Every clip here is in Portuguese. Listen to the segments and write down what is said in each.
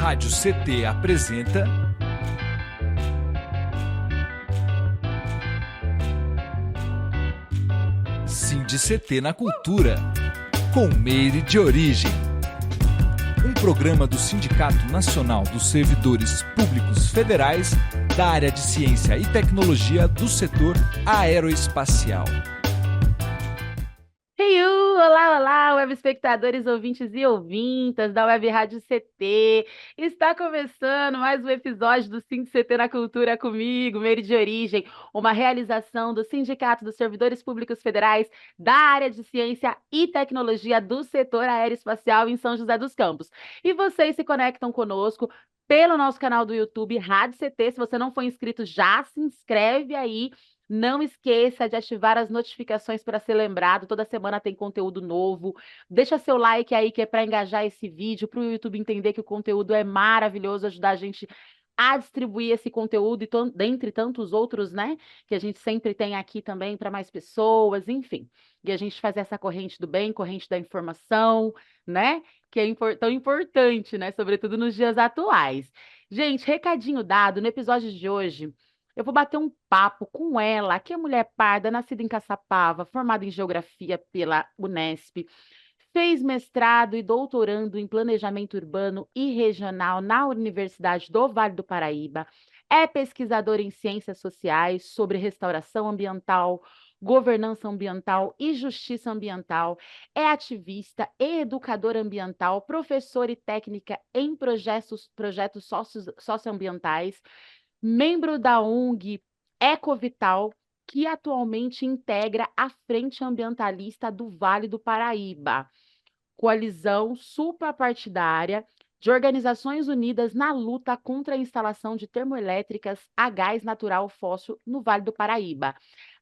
Rádio CT apresenta SINDI-CT na Cultura, com Meire de Origem. Um programa do Sindicato Nacional dos Servidores Públicos Federais da área de Ciência e Tecnologia do setor aeroespacial. Olá, olá, web espectadores, ouvintes e ouvintas da Web Rádio CT. Está começando mais um episódio do SINDI-CT na Cultura comigo, Meire de Origem, uma realização do Sindicato dos Servidores Públicos Federais da área de Ciência e Tecnologia do setor aeroespacial em São José dos Campos. E vocês se conectam conosco pelo nosso canal do YouTube, Rádio CT. Se você não for inscrito, já se inscreve aí. Não esqueça de ativar as notificações para ser lembrado. Toda semana tem conteúdo novo. Deixa seu like aí, que é para engajar esse vídeo, para o YouTube entender que o conteúdo é maravilhoso, ajudar a gente a distribuir esse conteúdo e dentre tantos outros, né? Que a gente sempre tem aqui também para mais pessoas, enfim. E a gente fazer essa corrente do bem, corrente da informação, né? Que é tão importante, né? Sobretudo nos dias atuais. Gente, recadinho dado, no episódio de hoje. Eu vou bater um papo com ela, que é mulher parda, nascida em Caçapava, formada em Geografia pela Unesp, fez mestrado e doutorando em Planejamento Urbano e Regional na Universidade do Vale do Paraíba, é pesquisadora em Ciências Sociais sobre restauração ambiental, governança ambiental e justiça ambiental, é ativista e educadora ambiental, professora e técnica em projetos socioambientais, membro da ONG Ecovital, que atualmente integra a Frente Ambientalista do Vale do Paraíba, coalizão suprapartidária de organizações unidas na luta contra a instalação de termoelétricas a gás natural fóssil no Vale do Paraíba.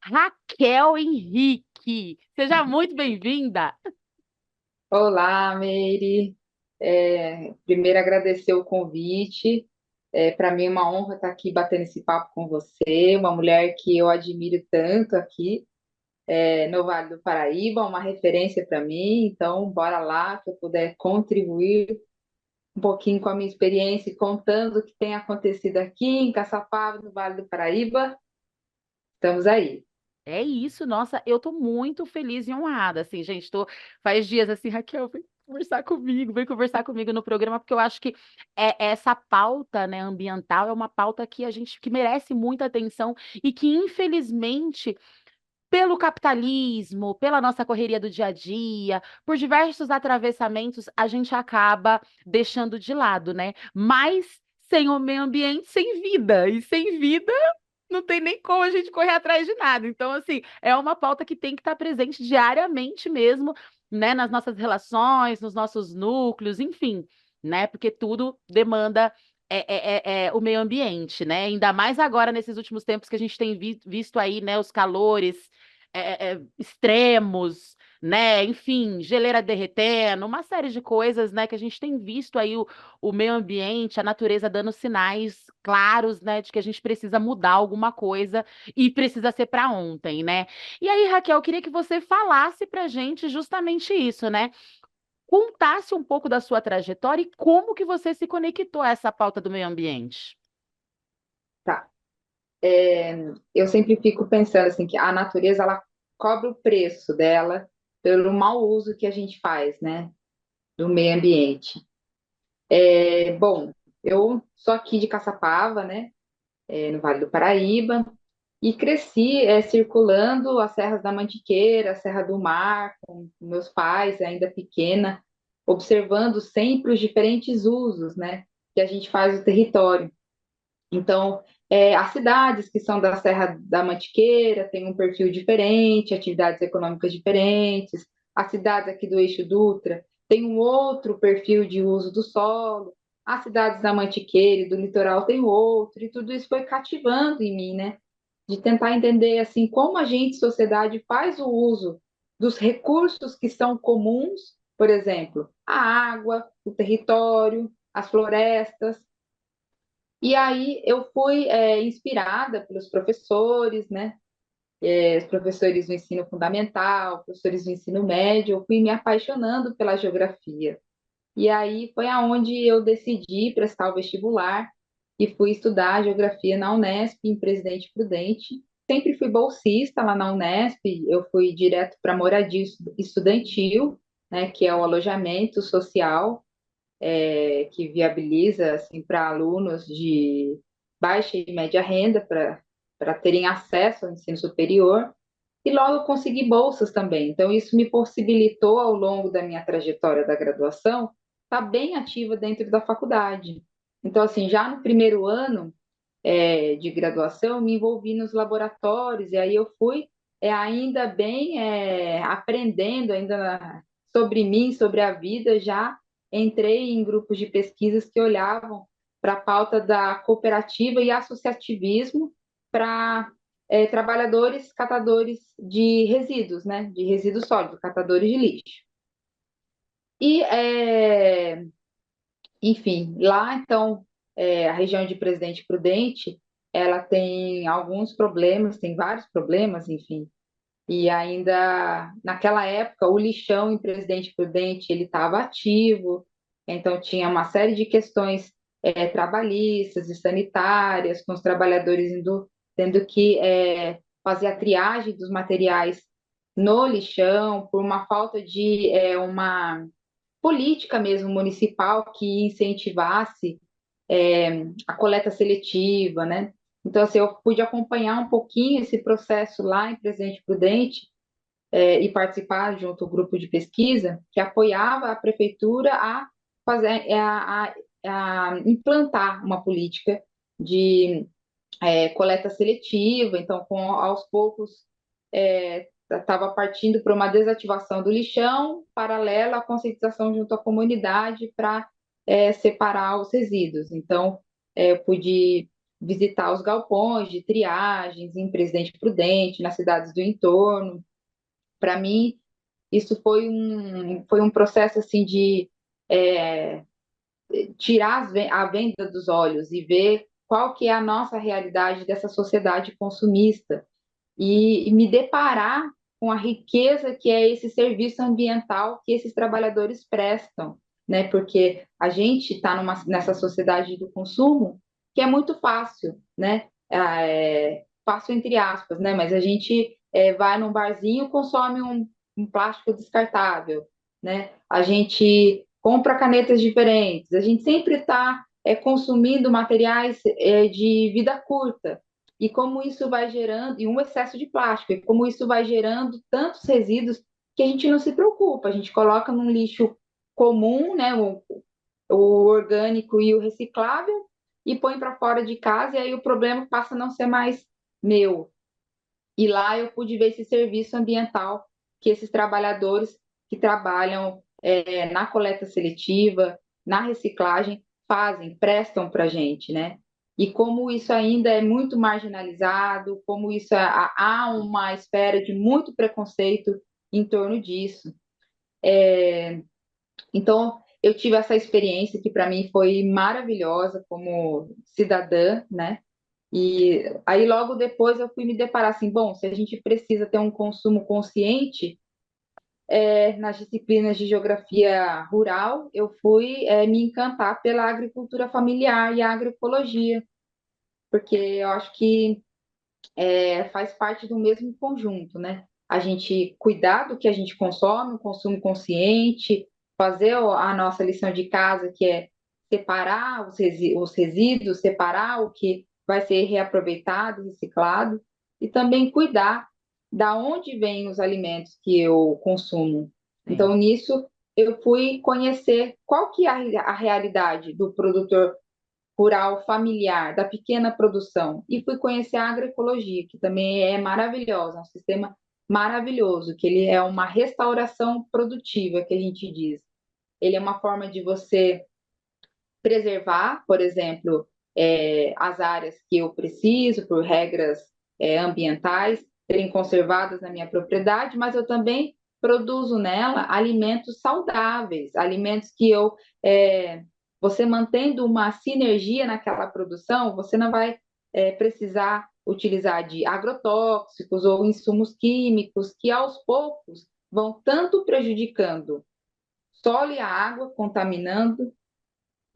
Raquel Henrique, seja muito bem-vinda. Olá, Meire. Primeiro agradecer o convite. Para mim é uma honra estar aqui batendo esse papo com você, uma mulher que eu admiro tanto aqui, no Vale do Paraíba, uma referência para mim. Então, bora lá, que eu puder contribuir um pouquinho com a minha experiência e contando o que tem acontecido aqui em Caçapava, no Vale do Paraíba. Estamos aí. É isso, nossa, eu tô muito feliz e honrada, assim, gente, faz dias assim, Raquel, vem conversar comigo no programa, porque eu acho que essa pauta, né, ambiental é uma pauta que merece muita atenção e que, infelizmente, pelo capitalismo, pela nossa correria do dia a dia, por diversos atravessamentos, a gente acaba deixando de lado, né? Mas sem o meio ambiente, sem vida, e sem vida não tem nem como a gente correr atrás de nada. Então, assim, é uma pauta que tem que estar presente diariamente mesmo, né, nas nossas relações, nos nossos núcleos, enfim, né, porque tudo demanda o meio ambiente, né? Ainda mais agora nesses últimos tempos que a gente tem visto aí, né, os calores extremos, né? Enfim, geleira derretendo, uma série de coisas, né, que a gente tem visto aí o meio ambiente, a natureza dando sinais claros, né, de que a gente precisa mudar alguma coisa e precisa ser para ontem, né? E aí, Raquel, eu queria que você falasse para gente justamente isso, né? Contasse um pouco da sua trajetória e como que você se conectou a essa pauta do meio ambiente. Tá. Eu sempre fico pensando assim que a natureza ela cobra o preço dela pelo mau uso que a gente faz, né, do meio ambiente. Bom, eu sou aqui de Caçapava, né, no Vale do Paraíba, e cresci circulando as serras da Mantiqueira, a Serra do Mar, com meus pais, ainda pequena, observando sempre os diferentes usos, né, que a gente faz do território. Então, as cidades que são da Serra da Mantiqueira têm um perfil diferente, atividades econômicas diferentes. As cidades aqui do Eixo Dutra têm um outro perfil de uso do solo. As cidades da Mantiqueira e do litoral têm outro. E tudo isso foi cativando em mim, né? De tentar entender assim como a gente, sociedade, faz o uso dos recursos que são comuns, por exemplo, a água, o território, as florestas. E aí eu fui inspirada pelos professores, né? Os professores do ensino fundamental, professores do ensino médio, eu fui me apaixonando pela geografia. E aí foi aonde eu decidi prestar o vestibular e fui estudar geografia na Unesp, em Presidente Prudente. Sempre fui bolsista lá na Unesp, eu fui direto para moradia estudantil, né, que é o alojamento social, que viabiliza assim, para alunos de baixa e média renda para terem acesso ao ensino superior. E logo consegui bolsas também. Então, isso me possibilitou, ao longo da minha trajetória da graduação, estar bem ativa dentro da faculdade. Então, assim, já no primeiro ano de graduação, eu me envolvi nos laboratórios, e aí eu fui ainda bem aprendendo sobre mim, sobre a vida, já entrei em grupos de pesquisas que olhavam para a pauta da cooperativa e associativismo para trabalhadores catadores de resíduos, né, de resíduos sólidos, catadores de lixo. E, enfim, lá então, a região de Presidente Prudente, ela tem alguns problemas, tem vários problemas, enfim. E ainda naquela época, o lixão em Presidente Prudente ele estava ativo, então tinha uma série de questões trabalhistas e sanitárias, com os trabalhadores tendo que fazer a triagem dos materiais no lixão, por uma falta de uma política mesmo municipal que incentivasse a coleta seletiva, né? Então, assim, eu pude acompanhar um pouquinho esse processo lá em Presidente Prudente e participar junto ao grupo de pesquisa que apoiava a prefeitura a fazer, a implantar uma política de coleta seletiva. Então, aos poucos, estava partindo para uma desativação do lixão, paralela à conscientização junto à comunidade para separar os resíduos. Então, eu pude visitar os galpões de triagens em Presidente Prudente, nas cidades do entorno. Para mim, isso foi um processo assim de é, tirar a venda dos olhos e ver qual que é a nossa realidade dessa sociedade consumista e me deparar com a riqueza que é esse serviço ambiental que esses trabalhadores prestam, né? Porque a gente está nessa sociedade do consumo que é muito fácil, né? Fácil entre aspas, né? Mas a gente vai num barzinho, consome um plástico descartável, né? A gente compra canetas diferentes, a gente sempre está consumindo materiais de vida curta, e como isso vai gerando, e um excesso de plástico, e como isso vai gerando tantos resíduos que a gente não se preocupa, a gente coloca num lixo comum, né, o orgânico e o reciclável, e põe para fora de casa, e aí o problema passa a não ser mais meu. E lá eu pude ver esse serviço ambiental que esses trabalhadores que trabalham na coleta seletiva, na reciclagem, fazem, prestam para a gente, né? E como isso ainda é muito marginalizado, como isso há uma espera de muito preconceito em torno disso. Então, eu tive essa experiência que para mim foi maravilhosa como cidadã, né? E aí logo depois eu fui me deparar assim, bom, se a gente precisa ter um consumo consciente, nas disciplinas de geografia rural, eu fui me encantar pela agricultura familiar e a agroecologia, porque eu acho que faz parte do mesmo conjunto, né? A gente cuidar do que a gente consome, o consumo consciente, fazer a nossa lição de casa, que é separar os resíduos, separar o que vai ser reaproveitado, reciclado, e também cuidar da onde vêm os alimentos que eu consumo. Sim. Então, nisso, eu fui conhecer qual que é a realidade do produtor rural familiar, da pequena produção, e fui conhecer a agroecologia, que também é maravilhosa, é um sistema maravilhoso, que ele é uma restauração produtiva, que a gente diz. Ele é uma forma de você preservar, por exemplo, as áreas que eu preciso, por regras ambientais, serem conservadas na minha propriedade, mas eu também produzo nela alimentos saudáveis, alimentos que você mantendo uma sinergia naquela produção, você não vai precisar utilizar de agrotóxicos ou insumos químicos que aos poucos vão tanto prejudicando solo e a água, contaminando,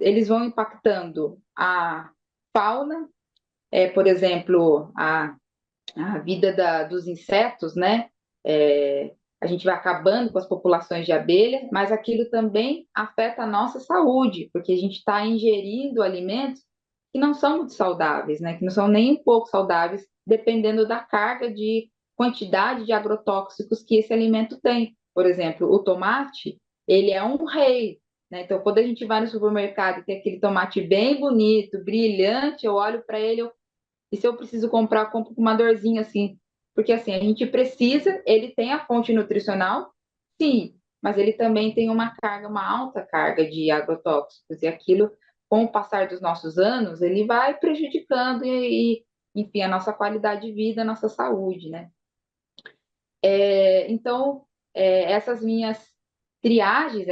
eles vão impactando a fauna, por exemplo, a vida dos insetos, né? A gente vai acabando com as populações de abelha, mas aquilo também afeta a nossa saúde, porque a gente está ingerindo alimentos que não são muito saudáveis, né? Que não são nem um pouco saudáveis, dependendo da carga de quantidade de agrotóxicos que esse alimento tem. Por exemplo, o tomate, ele é um rei, né? Então, quando a gente vai no supermercado e tem aquele tomate bem bonito, brilhante, eu olho para ele, e se eu preciso comprar, eu compro com uma dorzinha assim. Porque assim, a gente precisa, ele tem a fonte nutricional, sim, mas ele também tem uma carga, uma alta carga de agrotóxicos. E aquilo, com o passar dos nossos anos, ele vai prejudicando enfim, a nossa qualidade de vida, a nossa saúde, né? Então, essas minhas triagens,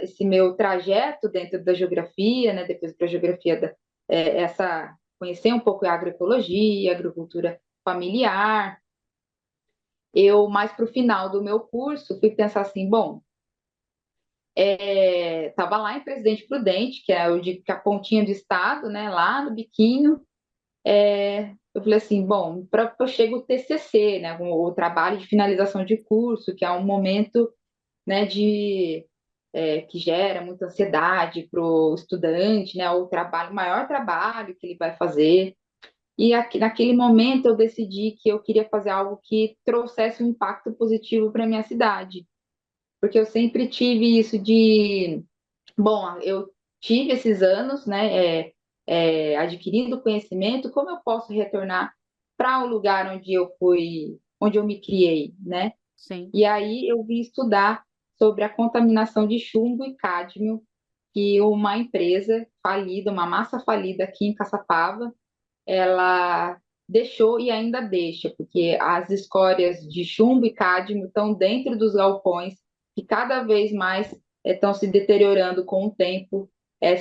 esse meu trajeto dentro da geografia, né, depois para a geografia, conhecer um pouco a agroecologia, a agricultura familiar, eu, mais para o final do meu curso, fui pensar assim, bom, estava lá em Presidente Prudente, que é eu digo que é a pontinha do estado, né, lá no biquinho, eu falei assim, bom, para eu chego o TCC, né, o trabalho de finalização de curso, que é um momento, né, que gera muita ansiedade para o estudante, né, o trabalho, o maior trabalho que ele vai fazer. E naquele momento eu decidi que eu queria fazer algo que trouxesse um impacto positivo para minha cidade, porque eu sempre tive isso de, bom, eu tive esses anos, né, adquirindo conhecimento, como eu posso retornar para o lugar onde eu fui, onde eu me criei, né? Sim. E aí eu vim estudar sobre a contaminação de chumbo e cádmio que uma empresa falida, uma massa falida aqui em Caçapava, ela deixou e ainda deixa, porque as escórias de chumbo e cádmio estão dentro dos galpões que cada vez mais estão se deteriorando com o tempo.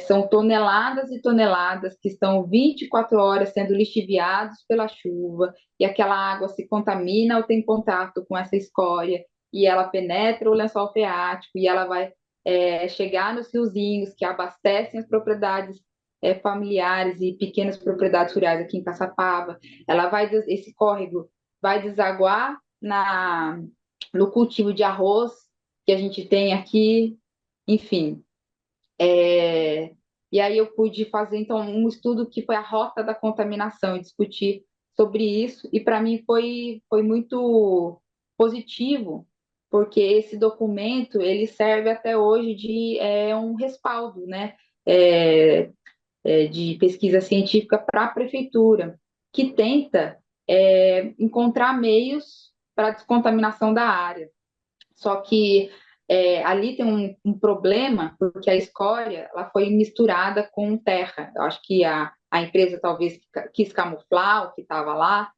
São toneladas e toneladas que estão 24 horas sendo lixiviados pela chuva, e aquela água se contamina ao ter contato com essa escória, e ela penetra o lençol freático, e ela vai chegar nos riozinhos que abastecem as propriedades familiares e pequenas propriedades rurais aqui em Caçapava. Esse córrego vai desaguar no cultivo de arroz que a gente tem aqui, enfim. E aí eu pude fazer então um estudo que foi a rota da contaminação e discutir sobre isso, e para mim foi muito positivo, porque esse documento ele serve até hoje de um respaldo, né? É, de pesquisa científica para a prefeitura, que tenta encontrar meios para a descontaminação da área. Só que ali tem um problema, porque a escória ela foi misturada com terra. Eu acho que a empresa talvez quis camuflar o que estava lá,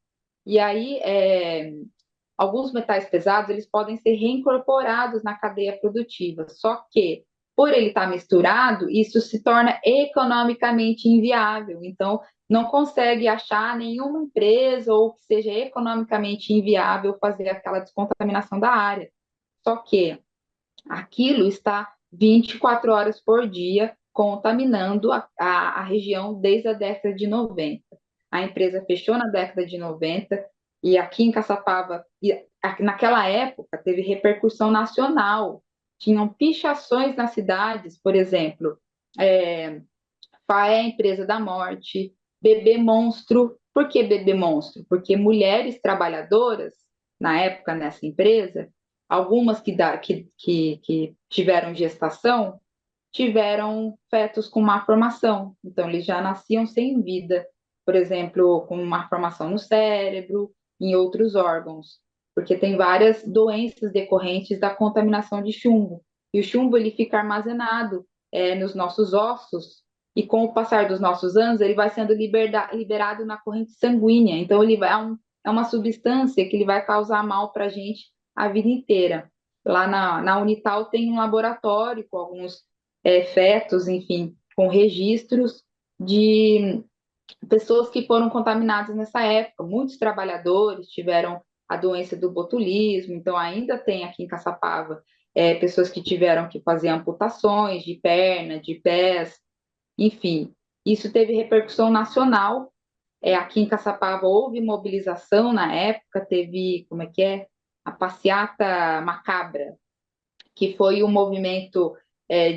e aí alguns metais pesados eles podem ser reincorporados na cadeia produtiva, só que por ele estar misturado, isso se torna economicamente inviável. Então, não consegue achar nenhuma empresa ou que seja economicamente inviável fazer aquela descontaminação da área. Só que aquilo está 24 horas por dia contaminando a região desde a década de 90. A empresa fechou na década de 90 e aqui em Caçapava, naquela época, teve repercussão nacional. Tinham pichações nas cidades, por exemplo, Faé, a empresa da morte, bebê monstro. Por que bebê monstro? Porque mulheres trabalhadoras, na época nessa empresa, algumas que tiveram gestação, tiveram fetos com má formação. Então, eles já nasciam sem vida, por exemplo, com má formação no cérebro, em outros órgãos, porque tem várias doenças decorrentes da contaminação de chumbo. E o chumbo ele fica armazenado nos nossos ossos, e com o passar dos nossos anos, ele vai sendo liberado na corrente sanguínea. Então, é uma substância que ele vai causar mal para a gente a vida inteira. Lá na Unital tem um laboratório com alguns fetos, enfim, com registros de pessoas que foram contaminadas nessa época. Muitos trabalhadores tiveram a doença do botulismo, então ainda tem aqui em Caçapava pessoas que tiveram que fazer amputações de perna, de pés, enfim. Isso teve repercussão nacional. Aqui em Caçapava houve mobilização na época, teve, como é que é? A passeata macabra, que foi um movimento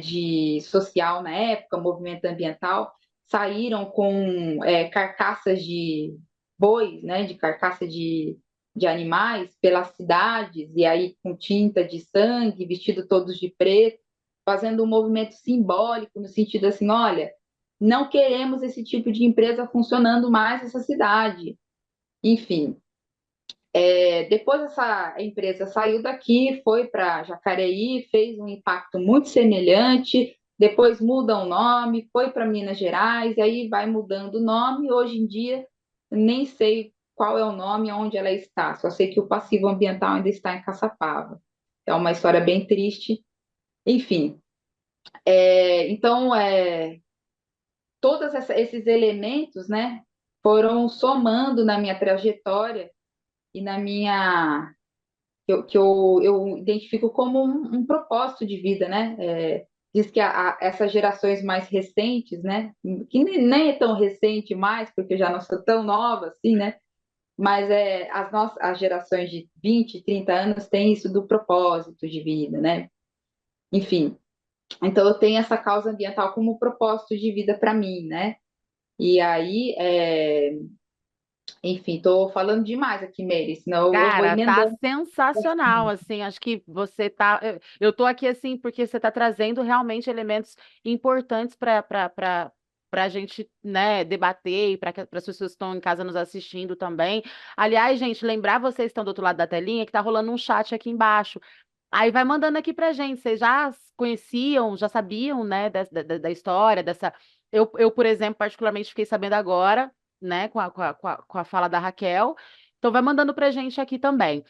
de social na época, um movimento ambiental, saíram com carcaças de bois, né, de carcaça de animais pelas cidades, e aí com tinta de sangue, vestido todos de preto, fazendo um movimento simbólico, no sentido assim, olha, não queremos esse tipo de empresa funcionando mais nessa cidade. Enfim, depois essa empresa saiu daqui, foi para Jacareí, fez um impacto muito semelhante, depois muda o nome, foi para Minas Gerais, e aí vai mudando o nome. Hoje em dia, nem sei qual é o nome, onde ela está, só sei que o passivo ambiental ainda está em Caçapava. É uma história bem triste. Enfim, então, todos esses elementos, né, foram somando na minha trajetória e na minha eu identifico como um propósito de vida, né? Diz que essas gerações mais recentes, né? Que nem é tão recente mais, porque eu já não sou tão nova assim, né? Mas as gerações de 20, 30 anos têm isso do propósito de vida, né? Enfim, então eu tenho essa causa ambiental como propósito de vida para mim, né? E aí, enfim, estou falando demais aqui, Meire, senão eu vou Cara, tá emendando. sensacional, assim, acho que você tá, eu tô aqui assim porque você tá trazendo realmente elementos importantes para a gente, né, debater e para as pessoas que estão em casa nos assistindo também. Aliás, gente, lembrar vocês que estão do outro lado da telinha que tá rolando um chat aqui embaixo. Aí vai mandando aqui pra gente, vocês já conheciam, já sabiam, né, da história, dessa... por exemplo, particularmente fiquei sabendo agora, né, com a fala da Raquel, então vai mandando pra gente aqui também.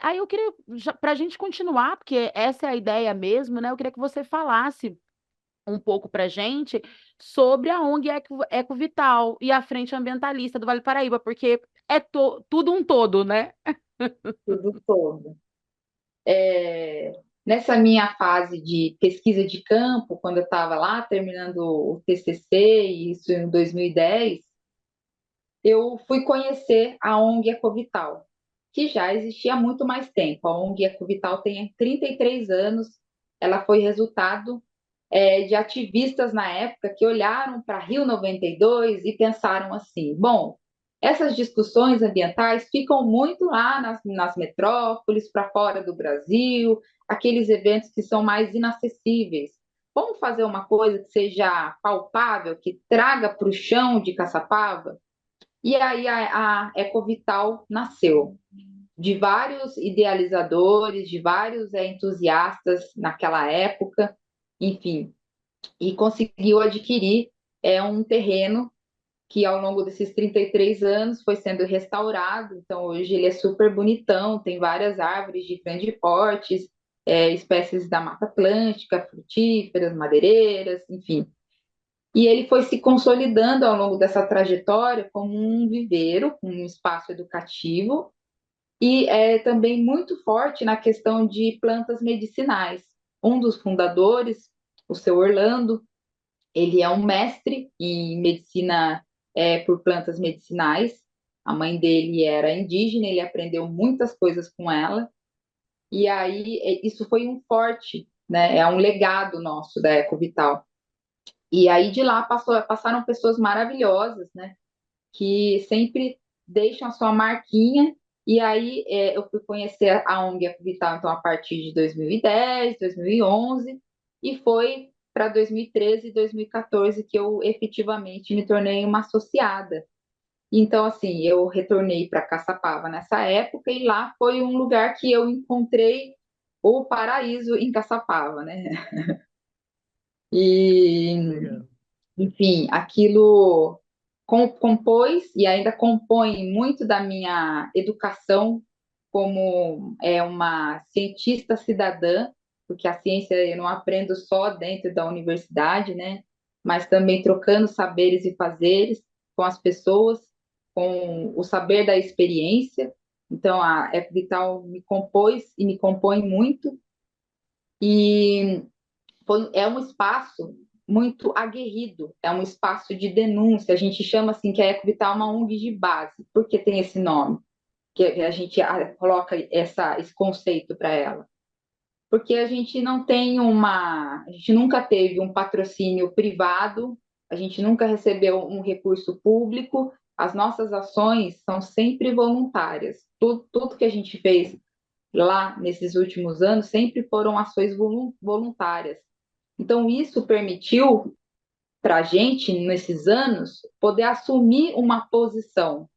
Aí eu queria, pra gente continuar, porque essa é a ideia mesmo, né, eu queria que você falasse um pouco pra gente sobre a ONG Ecovital e a Frente Ambientalista do Vale do Paraíba, porque tudo um todo, né? Tudo todo. Nessa minha fase de pesquisa de campo, quando eu estava lá terminando o TCC, isso em 2010, eu fui conhecer a ONG Ecovital, que já existia há muito mais tempo. A ONG Ecovital tem 33 anos, ela foi resultado de ativistas na época que olharam para Rio 92 e pensaram assim: bom, essas discussões ambientais ficam muito lá nas metrópoles, para fora do Brasil, aqueles eventos que são mais inacessíveis. Vamos fazer uma coisa que seja palpável, que traga para o chão de Caçapava? E aí a Ecovital nasceu, de vários idealizadores, de vários entusiastas naquela época, enfim, e conseguiu adquirir um terreno que ao longo desses 33 anos foi sendo restaurado. Então hoje ele é super bonitão, tem várias árvores de grande porte, espécies da Mata Atlântica, frutíferas, madeireiras, enfim. E ele foi se consolidando ao longo dessa trajetória como um viveiro, um espaço educativo e é também muito forte na questão de plantas medicinais. Um dos fundadores, o seu Orlando, ele é um mestre em medicina por plantas medicinais. A mãe dele era indígena, ele aprendeu muitas coisas com ela. E aí isso foi um forte, né? É um legado nosso da Ecovital. E aí de lá passaram pessoas maravilhosas, né? Que sempre deixam a sua marquinha. E aí eu fui conhecer a ONG Vital então a partir de 2010, 2011 e foi para 2013 e 2014 que eu efetivamente me tornei uma associada. Então, assim, eu retornei para Caçapava nessa época e lá foi um lugar que eu encontrei o paraíso em Caçapava, né? E Legal. enfim, aquilo compôs e ainda compõe muito da minha educação como uma cientista cidadã, porque a ciência eu não aprendo só dentro da universidade, né? Mas também trocando saberes e fazeres com as pessoas, com o saber da experiência. Então, a Eco Vital me compôs e me compõe muito. E é um espaço muito aguerrido, é um espaço de denúncia. A gente chama assim que a Ecovital é uma ONG de base. Por que tem esse nome? Que a gente coloca esse conceito para ela. Porque a gente não tem a gente nunca teve um patrocínio privado, a gente nunca recebeu um recurso público, as nossas ações são sempre voluntárias. Tudo que a gente fez lá nesses últimos anos sempre foram ações voluntárias. Então, isso permitiu para a gente, nesses anos, poder assumir uma posição.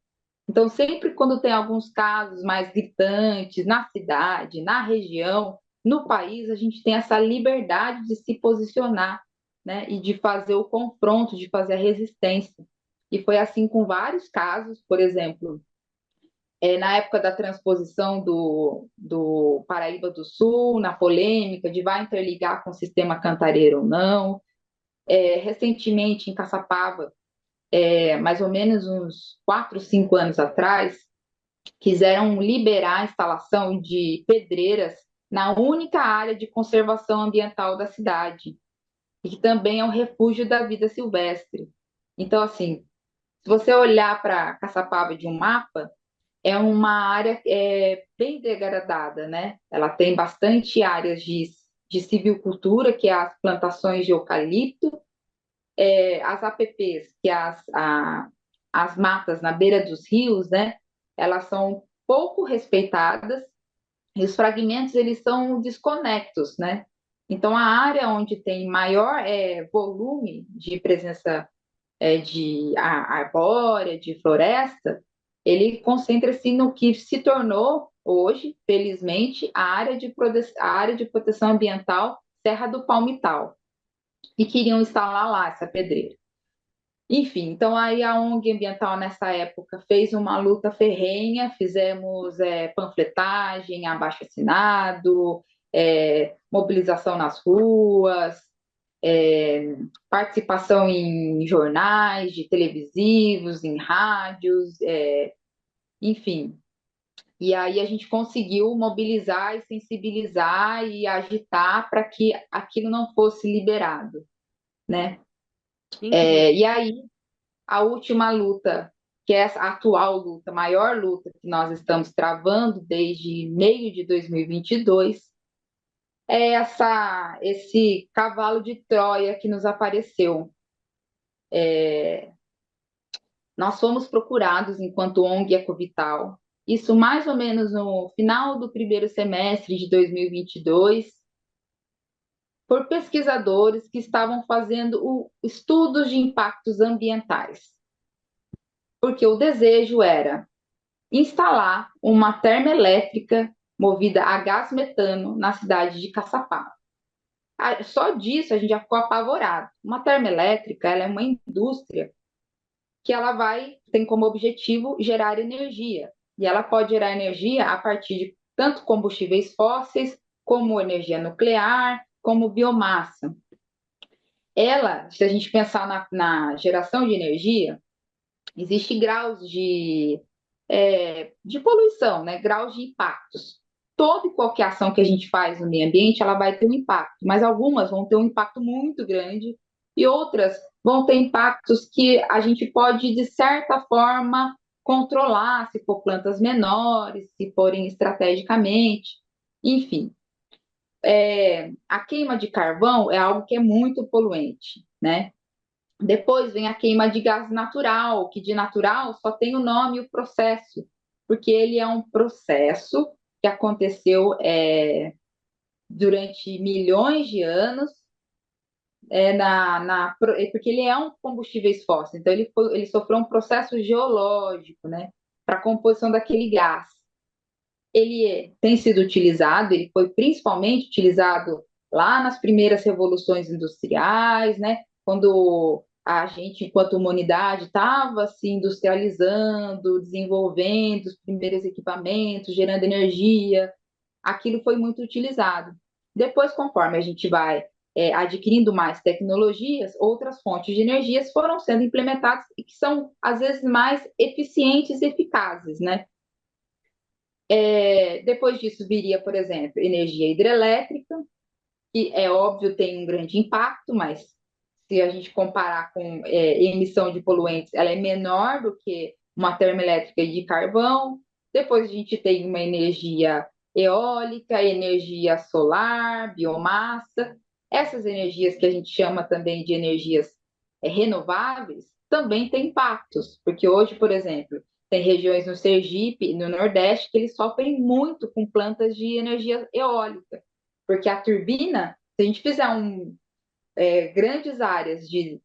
Então, sempre quando tem alguns casos mais gritantes na cidade, na região, no país, a gente tem essa liberdade de se posicionar, né? E de fazer o confronto, de fazer a resistência. E foi assim com vários casos, por exemplo, na época da transposição do Paraíba do Sul, na polêmica de vai interligar com o sistema Cantareira ou não. Recentemente, em Caçapava, mais ou menos uns 4, 5 anos atrás, quiseram liberar a instalação de pedreiras na única área de conservação ambiental da cidade, e que também é um refúgio da vida silvestre. Então, assim, se você olhar para Caçapava de um mapa, é uma área bem degradada, né? Ela tem bastante áreas de silvicultura, que é as plantações de eucalipto, as APPs, que é as matas na beira dos rios, né? Elas são pouco respeitadas e os fragmentos eles são desconectos, né? Então a área onde tem maior volume de presença de arbórea, de floresta, ele concentra-se no que se tornou hoje, felizmente, a área de proteção ambiental Serra do Palmital, e queriam instalar lá essa pedreira. Enfim, então aí a ONG Ambiental nessa época fez uma luta ferrenha, fizemos panfletagem, abaixo-assinado, mobilização nas ruas, participação em jornais, de televisivos, em rádios, enfim. E aí a gente conseguiu mobilizar e sensibilizar e agitar para que aquilo não fosse liberado, né? Incrível. E aí a última luta, que é a atual luta, a maior luta que nós estamos travando desde meio de 2022, é esse cavalo de Troia que nos apareceu. Nós fomos procurados enquanto ONG Ecovital, isso mais ou menos no final do primeiro semestre de 2022, por pesquisadores que estavam fazendo estudos de impactos ambientais. Porque o desejo era instalar uma termoelétrica movida a gás metano na cidade de Caçapava. Só disso a gente já ficou apavorado. Uma termoelétrica, ela é uma indústria que ela tem como objetivo gerar energia. E ela pode gerar energia a partir de tanto combustíveis fósseis, como energia nuclear, como biomassa. Ela, se a gente pensar na geração de energia, existe graus de poluição, né? Graus de impactos. Toda e qualquer ação que a gente faz no meio ambiente, ela vai ter um impacto, mas algumas vão ter um impacto muito grande e outras vão ter impactos que a gente pode, de certa forma, controlar, se for plantas menores, se forem estrategicamente, enfim. A queima de carvão é algo que é muito poluente, né? Depois vem a queima de gás natural, que de natural só tem o nome e o processo, porque ele é um processo que aconteceu durante milhões de anos, porque ele é um combustível fóssil, então ele sofreu um processo geológico, né, para a composição daquele gás. Ele tem sido utilizado, ele foi principalmente utilizado lá nas primeiras revoluções industriais, né? Quando a gente, enquanto humanidade, estava se industrializando, desenvolvendo os primeiros equipamentos, gerando energia, aquilo foi muito utilizado. Depois, conforme a gente vai adquirindo mais tecnologias, outras fontes de energias foram sendo implementadas e que são, às vezes, mais eficientes e eficazes, né? Depois disso viria, por exemplo, energia hidrelétrica, que é óbvio tem um grande impacto, mas se a gente comparar com emissão de poluentes, ela é menor do que uma termoelétrica de carvão. Depois a gente tem uma energia eólica, energia solar, biomassa. Essas energias que a gente chama também de energias renováveis também têm impactos, porque hoje, por exemplo, tem regiões no Sergipe e no Nordeste que eles sofrem muito com plantas de energia eólica, porque a turbina, se a gente fizer grandes áreas de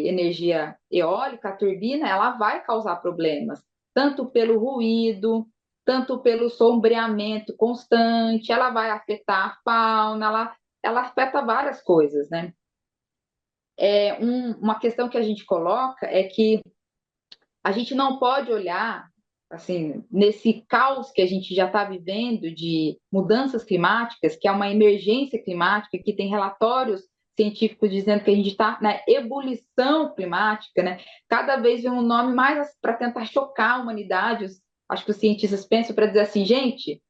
energia eólica, a turbina, ela vai causar problemas, tanto pelo ruído, tanto pelo sombreamento constante, ela vai afetar a fauna, ela afeta várias coisas, né? Uma questão que a gente coloca é que a gente não pode olhar, assim, nesse caos que a gente já está vivendo de mudanças climáticas, que é uma emergência climática, que tem relatórios científicos dizendo que a gente está na ebulição climática, né? Cada vez vem um nome mais para tentar chocar a humanidade. Acho que os cientistas pensam para dizer assim, gente,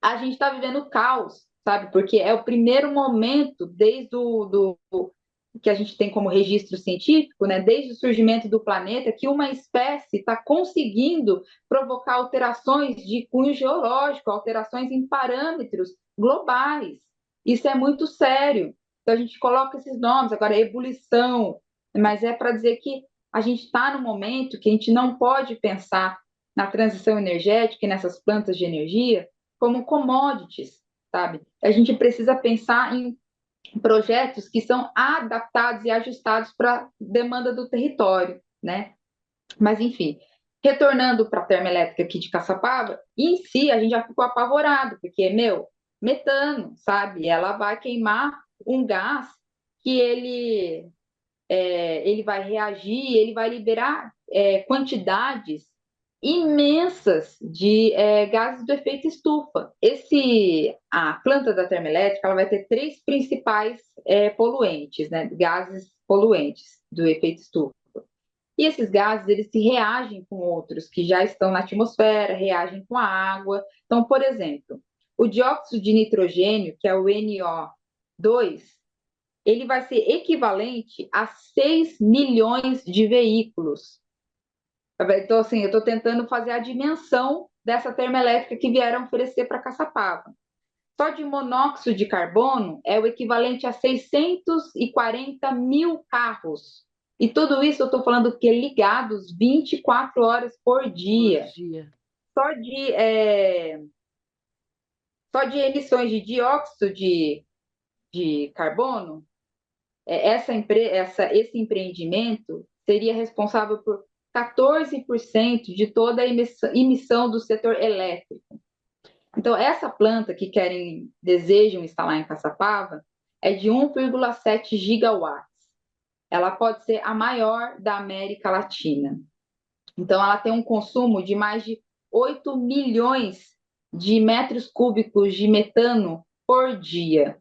a gente está vivendo caos, sabe? Porque é o primeiro momento desde que a gente tem como registro científico, né, desde o surgimento do planeta, que uma espécie está conseguindo provocar alterações de cunho geológico, alterações em parâmetros globais. Isso é muito sério. Então a gente coloca esses nomes, agora ebulição, mas é para dizer que a gente está no momento que a gente não pode pensar na transição energética e nessas plantas de energia como commodities, sabe? A gente precisa pensar em projetos que são adaptados e ajustados para a demanda do território, né? Mas, enfim, retornando para a termoelétrica aqui de Caçapava, em si a gente já ficou apavorado, porque, meu, metano, sabe? Ela vai queimar um gás que ele vai reagir, ele vai liberar quantidades imensas de gases do efeito estufa. A planta da termoelétrica ela vai ter três principais poluentes, né, gases poluentes do efeito estufa. E esses gases eles se reagem com outros que já estão na atmosfera, reagem com a água. Então, por exemplo, o dióxido de nitrogênio, que é o NO2, ele vai ser equivalente a 6 milhões de veículos. Então, assim, eu estou tentando fazer a dimensão dessa termoelétrica que vieram oferecer para Caçapava. Só de monóxido de carbono é o equivalente a 640 mil carros. E tudo isso eu estou falando que é ligados 24 horas por dia. Só de, só de emissões de dióxido de carbono, esse empreendimento seria responsável por 14% de toda a emissão do setor elétrico. Então, essa planta que desejam instalar em Caçapava é de 1,7 gigawatts. Ela pode ser a maior da América Latina. Então, ela tem um consumo de mais de 8 milhões de metros cúbicos de metano por dia.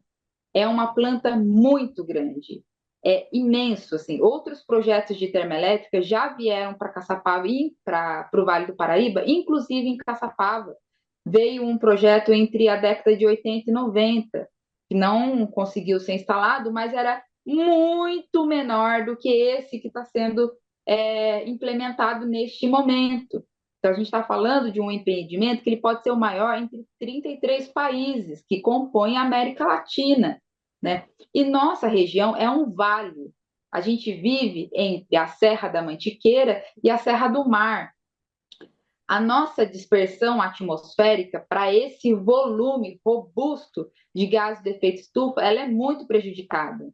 É uma planta muito grande, é imenso, assim. Outros projetos de termoelétrica já vieram para Caçapava e para o Vale do Paraíba, inclusive em Caçapava. Veio um projeto entre a década de 80 e 90, que não conseguiu ser instalado, mas era muito menor do que esse que está sendo implementado neste momento. Então, a gente está falando de um empreendimento que ele pode ser o maior entre 33 países que compõem a América Latina, né? E nossa região é um vale. A gente vive entre a Serra da Mantiqueira e a Serra do Mar. A nossa dispersão atmosférica para esse volume robusto de gases de efeito estufa, ela é muito prejudicada.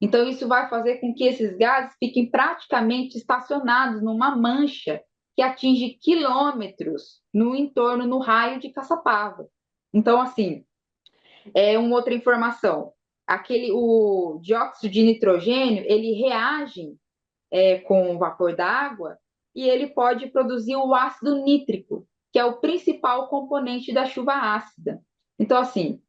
Então, isso vai fazer com que esses gases fiquem praticamente estacionados numa mancha que atinge quilômetros no entorno, no raio de Caçapava. Então, assim, uma outra informação. O dióxido de nitrogênio, ele reage com o vapor d'água e ele pode produzir o ácido nítrico, que é o principal componente da chuva ácida. Então, assim,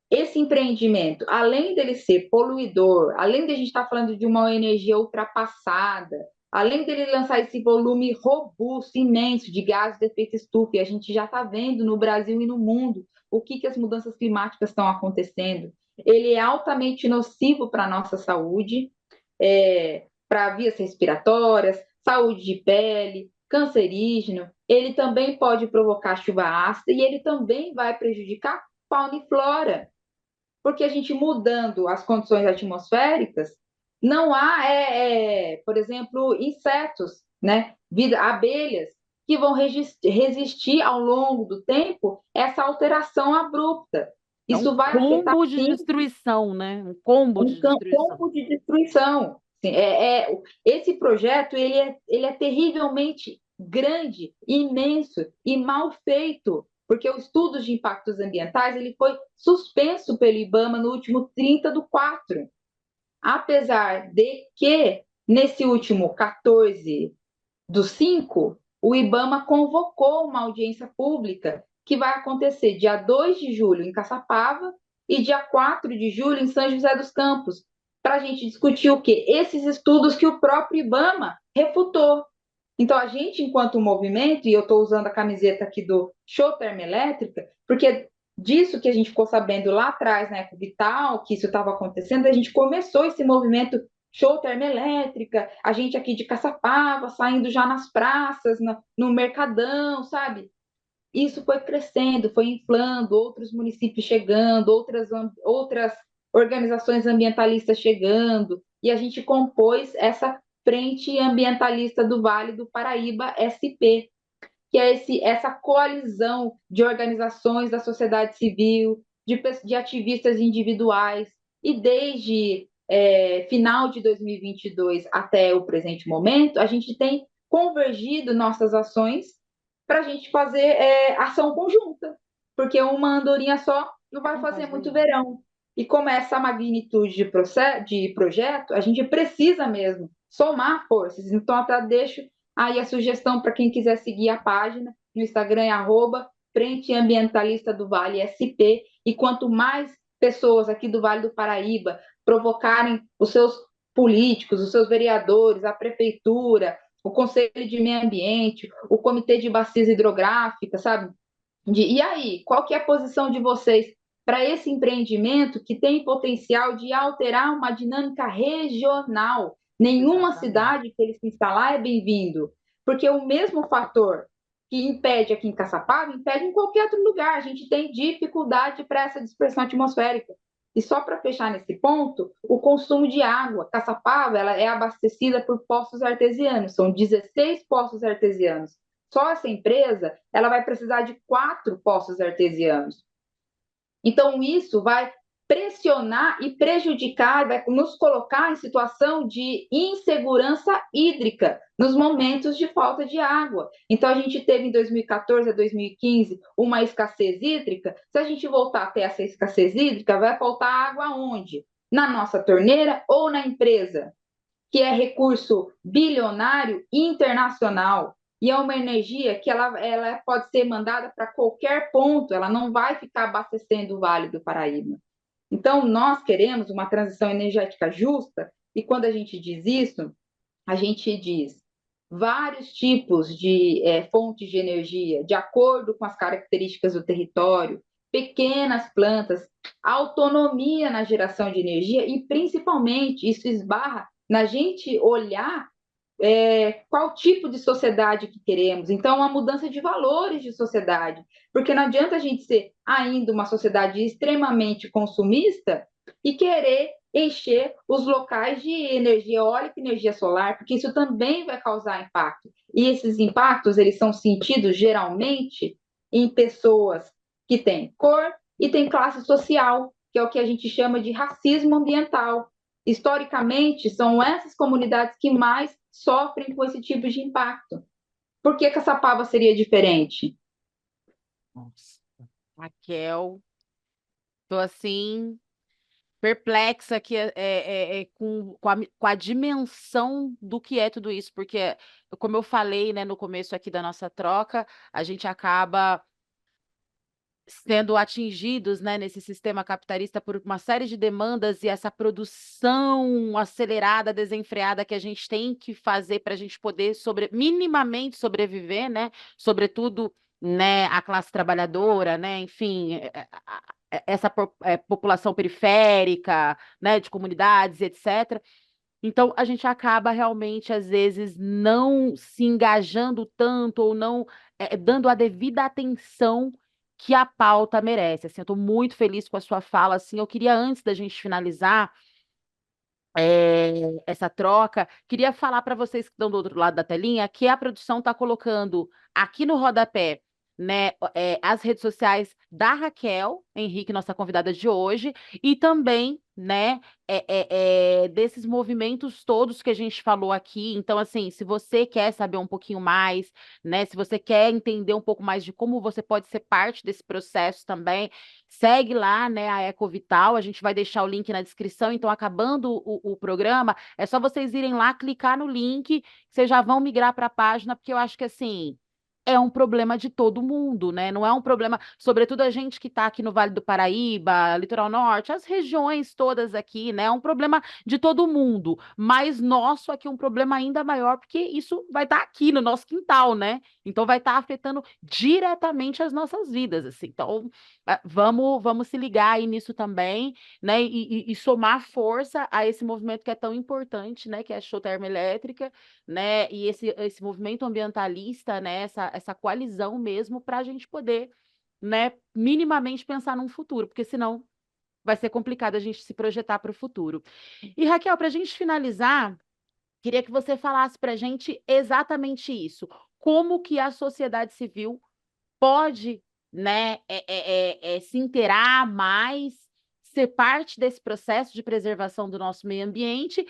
esse empreendimento, além dele ser poluidor, além de a gente estar falando de uma energia ultrapassada, além dele lançar esse volume robusto, imenso de gases de efeito estufa, e a gente já está vendo no Brasil e no mundo o que as mudanças climáticas estão acontecendo. ele é altamente nocivo para a nossa saúde, para vias respiratórias, saúde de pele, cancerígeno. Ele também pode provocar chuva ácida e ele também vai prejudicar fauna e flora, porque a gente mudando as condições atmosféricas, não há, por exemplo, insetos, né? Abelhas, que vão resistir ao longo do tempo essa alteração abrupta. É um Isso vai afetar, combo de sim, destruição, né? Um combo de destruição. campo de destruição. Sim, esse projeto ele é terrivelmente grande, imenso e mal feito, porque o estudo de impactos ambientais ele foi suspenso pelo IBAMA no último 30/4. Apesar de que, nesse último 14/5, o IBAMA convocou uma audiência pública que vai acontecer dia 2 de julho em Caçapava e dia 4 de julho em São José dos Campos, para a gente discutir o quê? Esses estudos que o próprio IBAMA refutou. Então, a gente, enquanto movimento, e eu estou usando a camiseta aqui do Show Termoelétrica, porque disso que a gente ficou sabendo lá atrás, na Eco Vital, que isso estava acontecendo, a gente começou esse movimento Show Termoelétrica, a gente aqui de Caçapava, saindo já nas praças, no Mercadão, sabe? Isso foi crescendo, foi inflando, outros municípios chegando, outras organizações ambientalistas chegando, e a gente compôs essa Frente Ambientalista do Vale do Paraíba, SP, que é essa coalizão de organizações da sociedade civil, de ativistas individuais, e desde final de 2022 até o presente momento, a gente tem convergido nossas ações para a gente fazer ação conjunta, porque uma andorinha só não vai fazer muito verão. E como é essa magnitude de projeto, a gente precisa mesmo somar forças. Então, até deixo aí a sugestão para quem quiser seguir a página no Instagram, Frente Ambientalista do Vale SP, e quanto mais pessoas aqui do Vale do Paraíba provocarem os seus políticos, os seus vereadores, a prefeitura, o Conselho de Meio Ambiente, o Comitê de Bacias Hidrográficas, sabe? E aí, qual que é a posição de vocês para esse empreendimento que tem potencial de alterar uma dinâmica regional? Nenhuma cidade que ele se instalar é bem-vindo, porque o mesmo fator que impede aqui em Caçapava impede em qualquer outro lugar. A gente tem dificuldade para essa dispersão atmosférica. E só para fechar nesse ponto, o consumo de água. Caçapava ela é abastecida por poços artesianos, são 16 poços artesianos. Só essa empresa ela vai precisar de 4 poços artesianos. Então, isso vai pressionar e prejudicar, vai nos colocar em situação de insegurança hídrica nos momentos de falta de água. Então, a gente teve em 2014 a 2015 uma escassez hídrica. Se a gente voltar a ter essa escassez hídrica, vai faltar água onde? Na nossa torneira ou na empresa, que é recurso bilionário internacional. E é uma energia que ela pode ser mandada para qualquer ponto, ela não vai ficar abastecendo o Vale do Paraíba. Então, nós queremos uma transição energética justa, e quando a gente diz isso, a gente diz vários tipos de fontes de energia, de acordo com as características do território, pequenas plantas, autonomia na geração de energia, e principalmente isso esbarra na gente olhar qual tipo de sociedade que queremos. Então, uma mudança de valores de sociedade, porque não adianta a gente ser ainda uma sociedade extremamente consumista e querer encher os locais de energia eólica e energia solar, porque isso também vai causar impacto. E esses impactos, eles são sentidos geralmente em pessoas que têm cor e têm classe social, que é o que a gente chama de racismo ambiental. Historicamente, são essas comunidades que mais sofrem com esse tipo de impacto. Por que Caçapava seria diferente? Nossa, Raquel, tô assim perplexa aqui com a dimensão do que é tudo isso, porque, como eu falei, né, no começo aqui da nossa troca, a gente acaba sendo atingidos, né, nesse sistema capitalista por uma série de demandas e essa produção acelerada, desenfreada que a gente tem que fazer para a gente poder minimamente sobreviver, né, sobretudo né, a classe trabalhadora, né, enfim, essa população periférica, né, de comunidades, etc. Então, a gente acaba realmente, às vezes, não se engajando tanto ou não dando a devida atenção que a pauta merece. Assim, eu estou muito feliz com a sua fala. Assim, eu queria, antes da gente finalizar essa troca, queria falar para vocês que estão do outro lado da telinha que a produção está colocando aqui no rodapé, né, as redes sociais da Raquel Henrique, nossa convidada de hoje, e também, né, desses movimentos todos que a gente falou aqui. Então, assim, se você quer saber um pouquinho mais, né, se você quer entender um pouco mais de como você pode ser parte desse processo também, segue lá, né, a Ecovital. A gente vai deixar o link na descrição. Então, acabando o programa, é só vocês irem lá, clicar no link, vocês já vão migrar para a página, porque eu acho que assim. É um problema de todo mundo, né? Não é um problema, sobretudo a gente que está aqui no Vale do Paraíba, Litoral Norte, as regiões todas aqui, né? É um problema de todo mundo, mas nosso aqui é um problema ainda maior, porque isso vai estar aqui no nosso quintal, né? Então vai estar afetando diretamente as nossas vidas, assim. Então, vamos se ligar aí nisso também, né? E somar força a esse movimento que é tão importante, né? Que é a show termoelétrica, né? E esse movimento ambientalista, né? Essa coalizão mesmo, para a gente poder, né? Minimamente pensar num futuro, porque senão vai ser complicado a gente se projetar para o futuro. E Raquel, para a gente finalizar, queria que você falasse para a gente exatamente isso. Como que a sociedade civil pode, né, se inteirar mais, ser parte desse processo de preservação do nosso meio ambiente,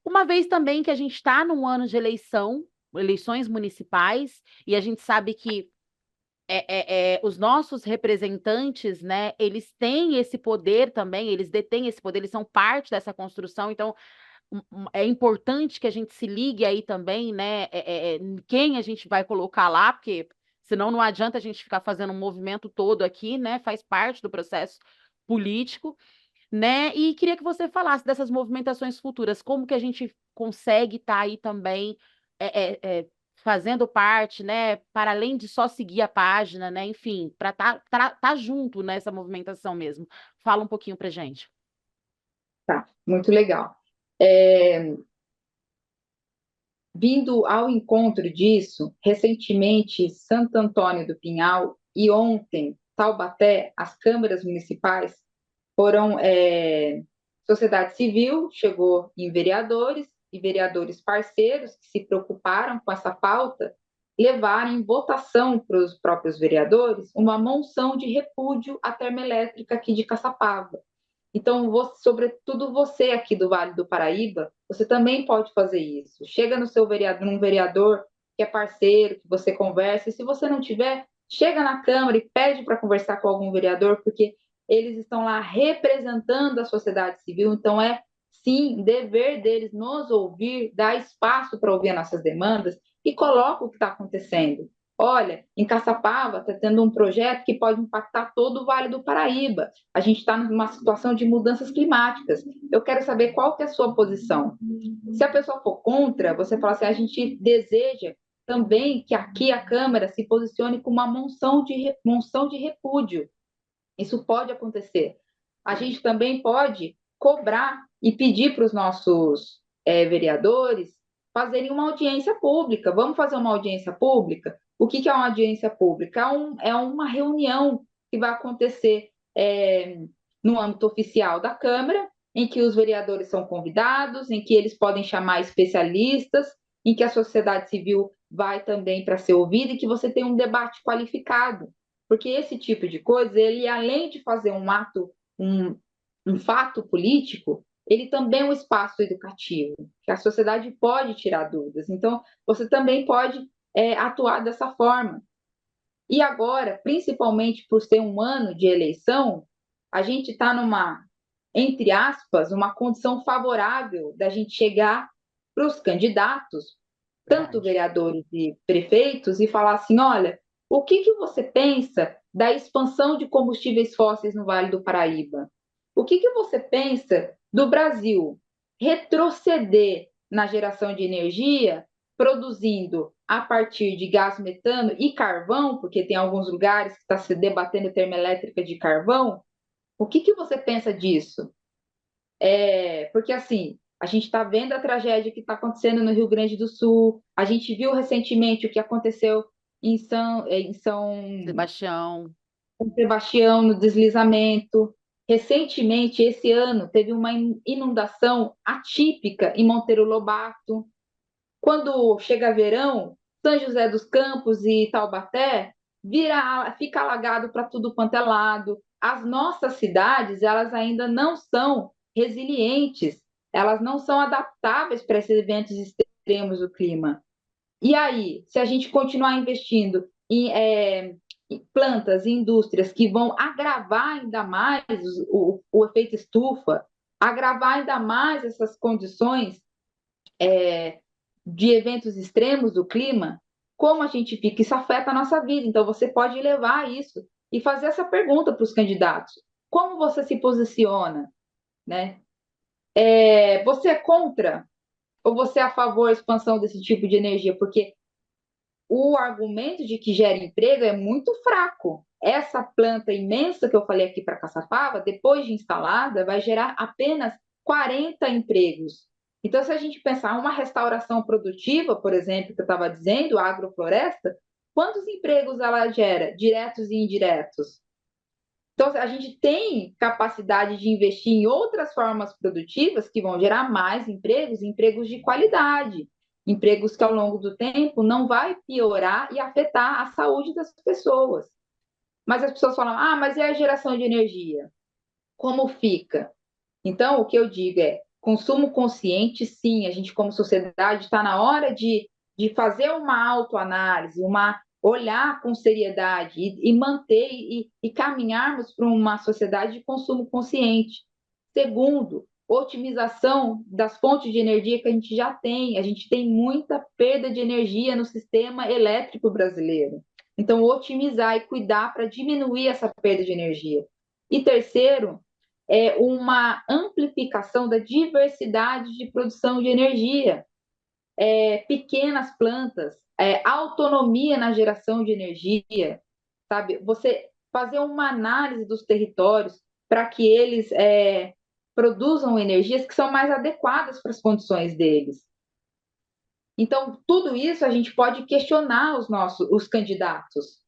uma vez também que a gente está num ano de eleições municipais, e a gente sabe que os nossos representantes, né, eles têm esse poder também, eles detêm esse poder, eles são parte dessa construção. Então é importante que a gente se ligue aí também, né? Quem a gente vai colocar lá, porque senão não adianta a gente ficar fazendo um movimento todo aqui, né? Faz parte do processo político, né? E queria que você falasse dessas movimentações futuras, como que a gente consegue estar aí também fazendo parte, né? Para além de só seguir a página, né? Enfim, para tá junto nessa movimentação mesmo. Fala um pouquinho pra gente. Tá, muito legal. É, Vindo ao encontro disso, recentemente, Santo Antônio do Pinhal e ontem, Taubaté, as câmaras municipais foram. Sociedade civil chegou em vereadores e vereadores parceiros que se preocuparam com essa pauta levaram em votação para os próprios vereadores uma moção de repúdio à termoelétrica aqui de Caçapava. Então, sobretudo você aqui do Vale do Paraíba, você também pode fazer isso. Chega no seu vereador, num vereador que é parceiro, que você conversa, e se você não tiver, chega na Câmara e pede para conversar com algum vereador, porque eles estão lá representando a sociedade civil, então é sim dever deles nos ouvir, dar espaço para ouvir as nossas demandas e coloca o que está acontecendo. Olha, em Caçapava está tendo um projeto que pode impactar todo o Vale do Paraíba. A gente está numa situação de mudanças climáticas. Eu quero saber qual que é a sua posição. Se a pessoa for contra, você fala assim, a gente deseja também que aqui a Câmara se posicione com uma moção de repúdio. Isso pode acontecer. A gente também pode cobrar e pedir para os nossos vereadores fazerem uma audiência pública. Vamos fazer uma audiência pública? O que é uma audiência pública? É uma reunião que vai acontecer no âmbito oficial da Câmara, em que os vereadores são convidados, em que eles podem chamar especialistas, em que a sociedade civil vai também para ser ouvida e que você tem um debate qualificado. Porque esse tipo de coisa, ele além de fazer um fato político, ele também é um espaço educativo, que a sociedade pode tirar dúvidas. Então, você também pode atuar dessa forma. E agora, principalmente por ser um ano de eleição, a gente está numa, entre aspas, uma condição favorável da gente chegar para os candidatos, tanto Verdade. vereadores e prefeitos, e falar assim: olha, o que você pensa da expansão de combustíveis fósseis no Vale do Paraíba? O que você pensa do Brasil retroceder na geração de energia produzindo a partir de gás metano e carvão, porque tem alguns lugares que está se debatendo termoelétrica de carvão, o que, que você pensa disso? Porque assim, a gente está vendo a tragédia que está acontecendo no Rio Grande do Sul, a gente viu recentemente o que aconteceu em Sebastião, São Sebastião, no deslizamento. Recentemente, esse ano, teve uma inundação atípica em Monteiro Lobato. Quando chega verão, São José dos Campos e Taubaté fica alagado para tudo quanto é lado. As nossas cidades, elas ainda não são resilientes, elas não são adaptáveis para esses eventos extremos do clima. E aí, se a gente continuar investindo em plantas e indústrias que vão agravar ainda mais o efeito estufa, agravar ainda mais essas condições de eventos extremos do clima, como a gente fica? Isso afeta a nossa vida. Então, você pode levar isso e fazer essa pergunta para os candidatos. Como você se posiciona? Né? Você é contra ou você é a favor da expansão desse tipo de energia? Porque o argumento de que gera emprego é muito fraco. Essa planta imensa que eu falei aqui para Caçapava, depois de instalada, vai gerar apenas 40 empregos. Então, se a gente pensar uma restauração produtiva, por exemplo, que eu estava dizendo, a agrofloresta, quantos empregos ela gera, diretos e indiretos? Então, a gente tem capacidade de investir em outras formas produtivas que vão gerar mais empregos, empregos de qualidade, empregos que ao longo do tempo não vai piorar e afetar a saúde das pessoas. Mas as pessoas falam, mas e a geração de energia? Como fica? Então, o que eu digo é, consumo consciente, sim, a gente como sociedade está na hora de fazer uma autoanálise, olhar com seriedade e manter e caminharmos para uma sociedade de consumo consciente. Segundo, otimização das fontes de energia que a gente já tem. A gente tem muita perda de energia no sistema elétrico brasileiro. Então, otimizar e cuidar para diminuir essa perda de energia. E terceiro, uma amplificação da diversidade de produção de energia, pequenas plantas, autonomia na geração de energia, sabe? Você fazer uma análise dos territórios para que eles produzam energias que são mais adequadas para as condições deles. Então, tudo isso a gente pode questionar os candidatos,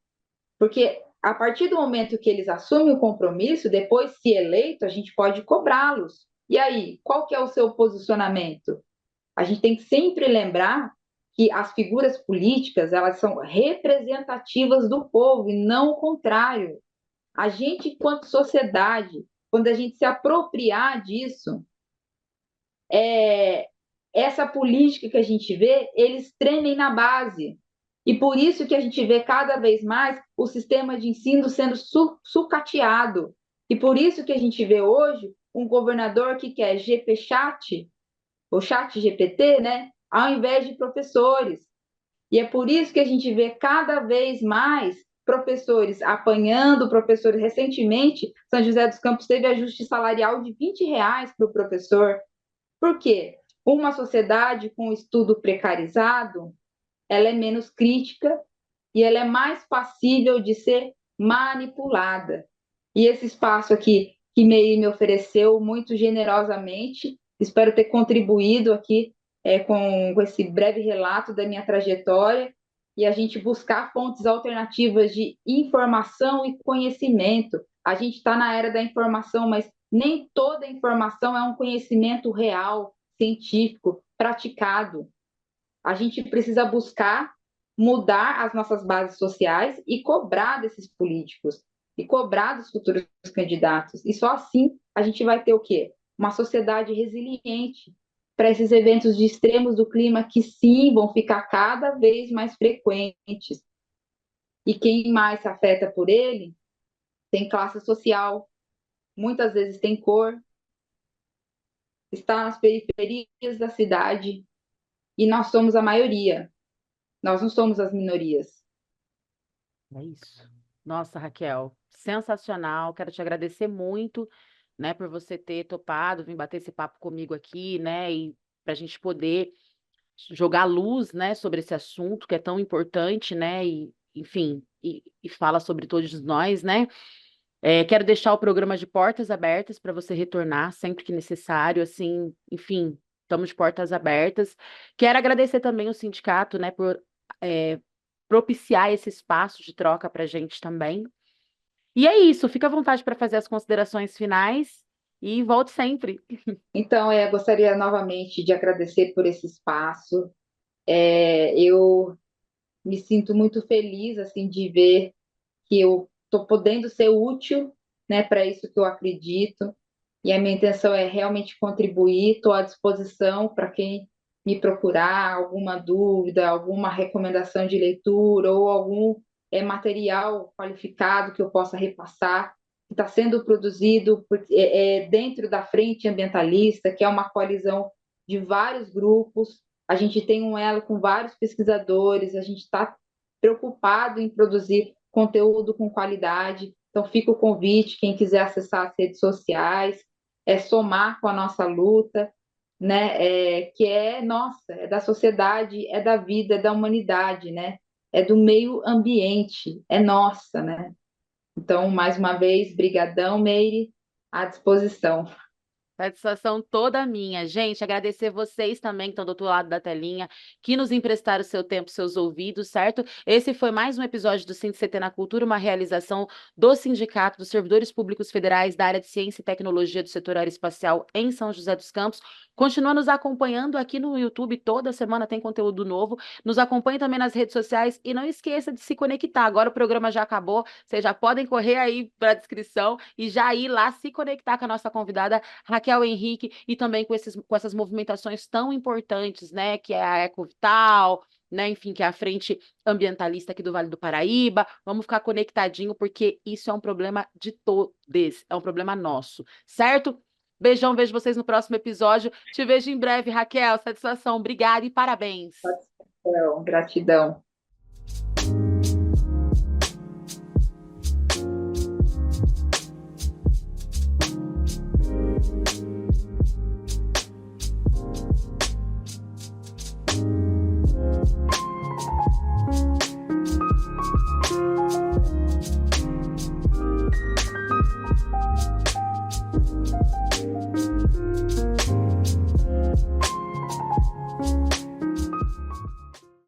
porque a partir do momento que eles assumem o compromisso, depois, se eleito, a gente pode cobrá-los. E aí, qual que é o seu posicionamento? A gente tem que sempre lembrar que as figuras políticas, elas são representativas do povo e não o contrário. A gente, enquanto sociedade, quando a gente se apropriar disso, essa política que a gente vê, eles tremem na base. E por isso que a gente vê cada vez mais o sistema de ensino sendo sucateado. E por isso que a gente vê hoje um governador que quer GPchat, o chat GPT, né, ao invés de professores. E é por isso que a gente vê cada vez mais professores apanhando professores. Recentemente, São José dos Campos teve ajuste salarial de R$ 20 para o professor. Por quê? Uma sociedade com estudo precarizado, ela é menos crítica e ela é mais passível de ser manipulada. E esse espaço aqui que Meir me ofereceu muito generosamente, espero ter contribuído aqui com esse breve relato da minha trajetória e a gente buscar fontes alternativas de informação e conhecimento. A gente está na era da informação, mas nem toda informação é um conhecimento real, científico, praticado. A gente precisa buscar mudar as nossas bases sociais e cobrar desses políticos, e cobrar dos futuros candidatos. E só assim a gente vai ter o quê? Uma sociedade resiliente para esses eventos de extremos do clima que sim vão ficar cada vez mais frequentes. E quem mais se afeta por ele tem classe social, muitas vezes tem cor, está nas periferias da cidade, e nós somos a maioria, nós não somos as minorias. é isso. Nossa, Raquel, sensacional. Quero te agradecer muito, né, por você ter topado, vir bater esse papo comigo aqui, né, e para a gente poder jogar luz, né, sobre esse assunto que é tão importante, né, e, enfim, e fala sobre todos nós, né? Quero deixar o programa de portas abertas para você retornar sempre que necessário, assim, enfim, estamos de portas abertas. Quero agradecer também o sindicato, né, por é, propiciar esse espaço de troca para a gente também. E é isso, fica à vontade para fazer as considerações finais e volte sempre. Então, gostaria novamente de agradecer por esse espaço. Eu me sinto muito feliz assim de ver que eu estou podendo ser útil, né, para isso que eu acredito. E a minha intenção é realmente contribuir. Estou à disposição para quem me procurar, alguma dúvida, alguma recomendação de leitura ou algum material qualificado que eu possa repassar, que está sendo produzido dentro da Frente Ambientalista, que é uma coalizão de vários grupos. A gente tem um elo com vários pesquisadores, a gente está preocupado em produzir conteúdo com qualidade. Então, fica o convite, quem quiser acessar as redes sociais, somar com a nossa luta, né? Que é nossa, é da sociedade, é da vida, é da humanidade, né? É do meio ambiente, é nossa, né? Então, mais uma vez, brigadão, Meire, à disposição. Satisfação toda minha. Gente, agradecer vocês também que estão do outro lado da telinha, que nos emprestaram seu tempo, seus ouvidos, certo? Esse foi mais um episódio do SINDCT na Cultura, uma realização do Sindicato dos Servidores Públicos Federais da área de Ciência e Tecnologia do Setor Aeroespacial em São José dos Campos. Continua nos acompanhando aqui no YouTube, toda semana tem conteúdo novo. Nos acompanhe também nas redes sociais e não esqueça de se conectar. Agora o programa já acabou, vocês já podem correr aí para a descrição e já ir lá se conectar com a nossa convidada Raquel Henrique, e também com essas movimentações tão importantes, né, que é a Ecovital, né, enfim, que é a Frente Ambientalista aqui do Vale do Paraíba. Vamos ficar conectadinho, porque isso é um problema de todos, é um problema nosso, certo? Beijão, vejo vocês no próximo episódio. Te vejo em breve, Raquel. Satisfação, obrigada e parabéns. Gratidão.